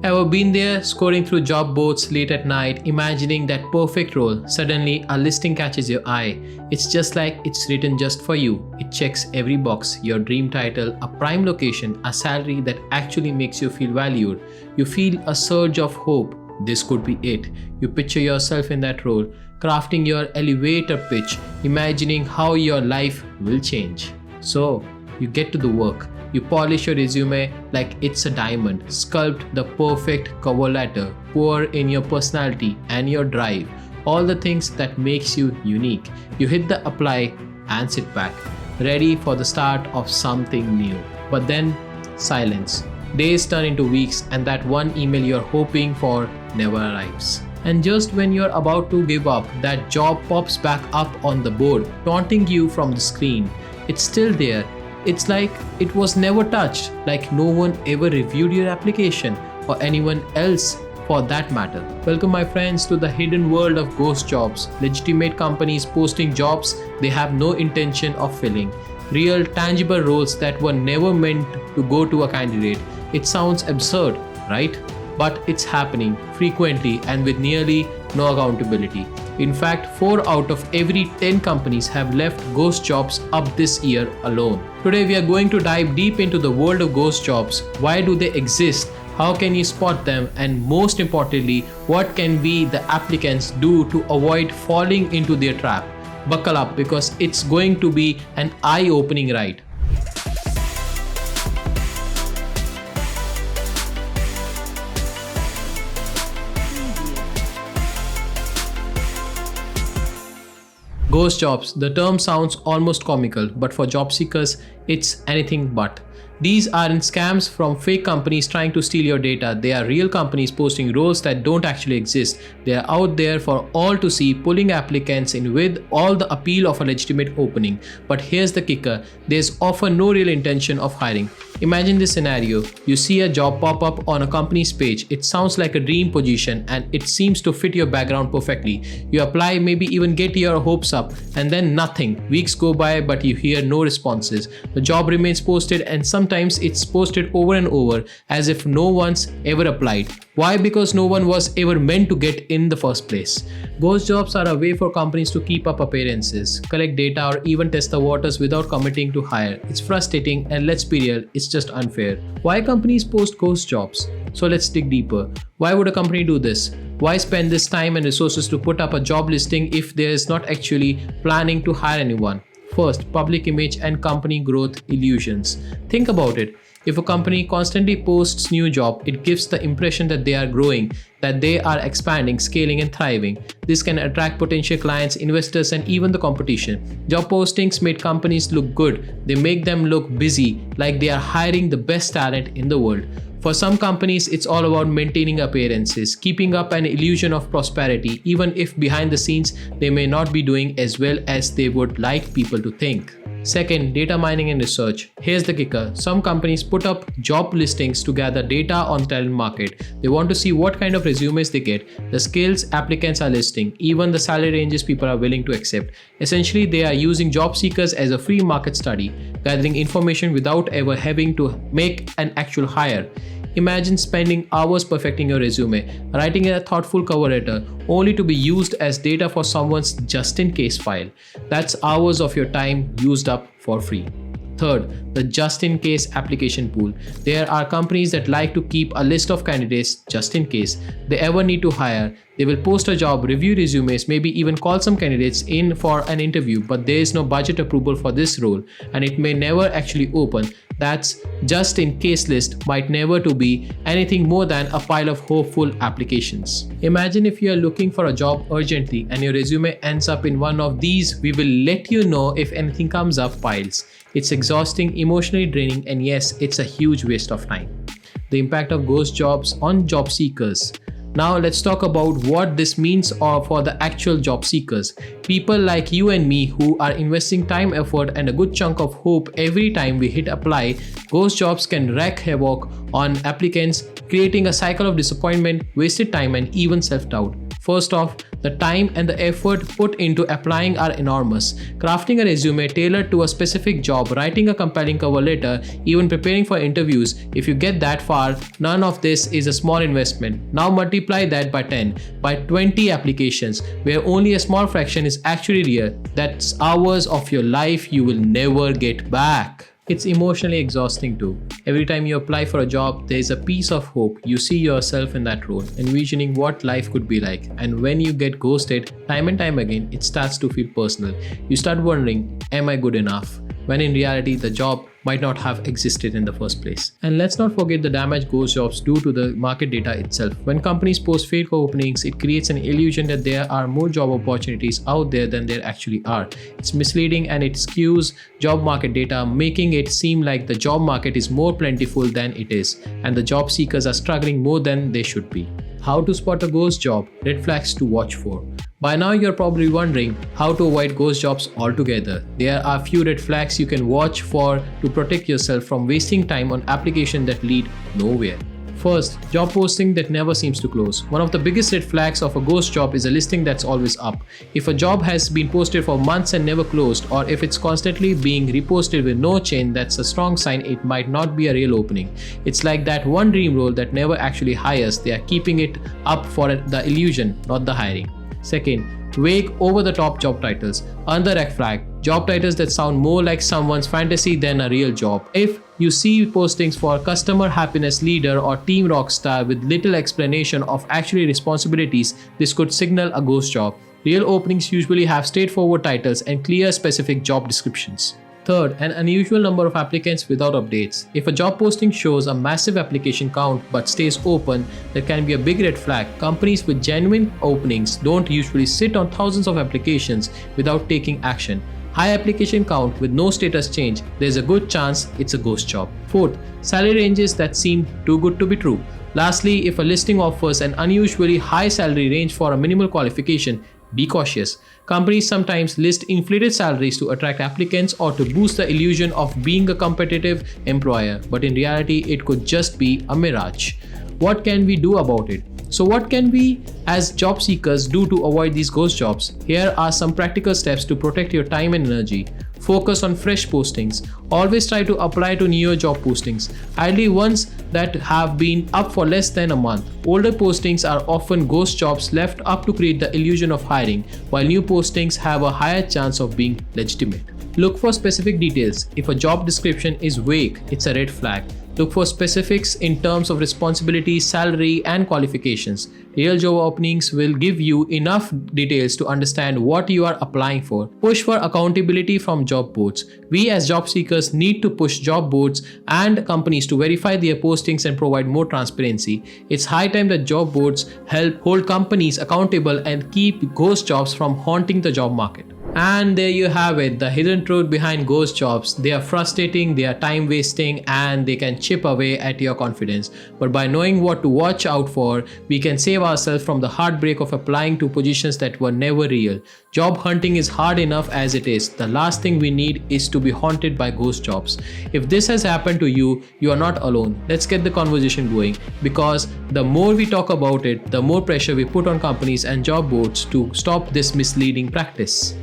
Ever been there, scrolling through job boards late at night, imagining that perfect role? Suddenly, a listing catches your eye. It's just like it's written just for you. It checks every box: your dream title, a prime location, a salary that actually makes you feel valued. You feel a surge of hope. This could be it. You picture yourself in that role, crafting your elevator pitch, imagining how your life will change. So, you get to the work. You polish your resume like it's a diamond, sculpt the perfect cover letter, pour in your personality and your drive, all the things that makes you unique. You hit the apply and sit back, ready for the start of something new. But then, silence. Days turn into weeks and that one email you're hoping for never arrives. And just when you're about to give up, that job pops back up on the board, taunting you from the screen. It's still there. It's like it was never touched, like no one ever reviewed your application, or anyone else for that matter. Welcome my friends to the hidden world of ghost jobs, legitimate companies posting jobs they have no intention of filling, real tangible roles that were never meant to go to a candidate. It sounds absurd, right? But it's happening frequently and with nearly no accountability. In fact, 4 out of every 10 companies have left ghost jobs up this year alone. Today we are going to dive deep into the world of ghost jobs. Why do they exist? How can you spot them? And most importantly, what can we, the applicants, do to avoid falling into their trap? Buckle up because it's going to be an eye-opening ride. Ghost jobs. The term sounds almost comical, but for job seekers, it's anything but. These aren't scams from fake companies trying to steal your data. They are real companies posting roles that don't actually exist. They are out there for all to see, pulling applicants in with all the appeal of a legitimate opening. But here's the kicker. There's often no real intention of hiring. Imagine this scenario. You see a job pop up on a company's page. It sounds like a dream position and it seems to fit your background perfectly. You apply, maybe even get your hopes up, and then nothing. Weeks go by but you hear no responses. The job remains posted and sometimes it's posted over and over as if no one's ever applied. Why? Because no one was ever meant to get in the first place. Ghost jobs are a way for companies to keep up appearances, collect data, or even test the waters without committing to hire. It's frustrating and let's be real, it's just unfair. Why companies post ghost jobs? So let's dig deeper. Why would a company do this? Why spend this time and resources to put up a job listing if there is not actually planning to hire anyone? First, public image and company growth illusions. Think about it. If a company constantly posts new job, it gives the impression that they are growing, that they are expanding, scaling and thriving. This can attract potential clients, investors and even the competition. Job postings make companies look good. They make them look busy, like they are hiring the best talent in the world. For some companies, it's all about maintaining appearances, keeping up an illusion of prosperity, even if behind the scenes they may not be doing as well as they would like people to think. Second, data mining and research. Here's the kicker. Some companies put up job listings to gather data on talent market. They want to see what kind of resumes they get, the skills applicants are listing, even the salary ranges people are willing to accept. Essentially, they are using job seekers as a free market study, gathering information without ever having to make an actual hire. Imagine spending hours perfecting your resume, writing a thoughtful cover letter, only to be used as data for someone's just-in-case file. That's hours of your time used up for free. Third, the just-in-case application pool. There are companies that like to keep a list of candidates just in case they ever need to hire. They will post a job, review resumes, maybe even call some candidates in for an interview, but there is no budget approval for this role and it may never actually open. That's just-in-case list might never to be anything more than a pile of hopeful applications. Imagine if you are looking for a job urgently and your resume ends up in one of these "we will let you know if anything comes up" piles. It's exhausting, emotionally draining, and yes, it's a huge waste of time. The impact of ghost jobs on job seekers. Now let's talk about what this means for the actual job seekers. People like you and me who are investing time, effort and a good chunk of hope every time we hit apply. Ghost jobs can wreak havoc on applicants, creating a cycle of disappointment, wasted time and even self-doubt. First off, the time and the effort put into applying are enormous. Crafting a resume tailored to a specific job, writing a compelling cover letter, even preparing for interviews, if you get that far, none of this is a small investment. Now multiply that by 10, by 20 applications, where only a small fraction is actually real. That's hours of your life you will never get back. It's emotionally exhausting too. Every time you apply for a job, there is a piece of hope. You see yourself in that role, envisioning what life could be like. And when you get ghosted time and time again, it starts to feel personal. You start wondering, am I good enough? When in reality, the job might not have existed in the first place. And let's not forget the damage ghost jobs do to the market data itself. When companies post fake openings, it creates an illusion that there are more job opportunities out there than there actually are. It's misleading and it skews job market data, making it seem like the job market is more plentiful than it is, and the job seekers are struggling more than they should be. How to spot a ghost job? Red flags to watch for. By now you're probably wondering how to avoid ghost jobs altogether. There are a few red flags you can watch for to protect yourself from wasting time on applications that lead nowhere. First, job posting that never seems to close. One of the biggest red flags of a ghost job is a listing that's always up. If a job has been posted for months and never closed, or if it's constantly being reposted with no change, that's a strong sign it might not be a real opening. It's like that one dream role that never actually hires. They are keeping it up for the illusion, not the hiring. Second, vague, over-the-top job titles. Another red flag. Job titles that sound more like someone's fantasy than a real job. If you see postings for customer happiness leader or team rockstar with little explanation of actually responsibilities, this could signal a ghost job. Real openings usually have straightforward titles and clear specific job descriptions. Third, an unusual number of applicants without updates. If a job posting shows a massive application count but stays open, that can be a big red flag. Companies with genuine openings don't usually sit on thousands of applications without taking action. High application count with no status change, there's a good chance it's a ghost job. Fourth, salary ranges that seem too good to be true. Lastly, if a listing offers an unusually high salary range for a minimal qualification, be cautious. Companies sometimes list inflated salaries to attract applicants or to boost the illusion of being a competitive employer, but in reality, it could just be a mirage. What can we do about it? So what can we as job seekers do to avoid these ghost jobs? Here are some practical steps to protect your time and energy. Focus on fresh postings. Always try to apply to newer job postings, ideally ones that have been up for less than a month. Older postings are often ghost jobs left up to create the illusion of hiring, while new postings have a higher chance of being legitimate. Look for specific details. If a job description is vague, it's a red flag. Look for specifics in terms of responsibility, salary, and qualifications. Real job openings will give you enough details to understand what you are applying for. Push for accountability from job boards. We as job seekers need to push job boards and companies to verify their postings and provide more transparency. It's high time that job boards help hold companies accountable and keep ghost jobs from haunting the job market. And there you have it, the hidden truth behind ghost jobs. They are frustrating, they are time wasting, and they can chip away at your confidence. But by knowing what to watch out for, we can save ourselves from the heartbreak of applying to positions that were never real. Job hunting is hard enough as it is. The last thing we need is to be haunted by ghost jobs. If this has happened to you, you are not alone. Let's get the conversation going, because the more we talk about it, the more pressure we put on companies and job boards to stop this misleading practice.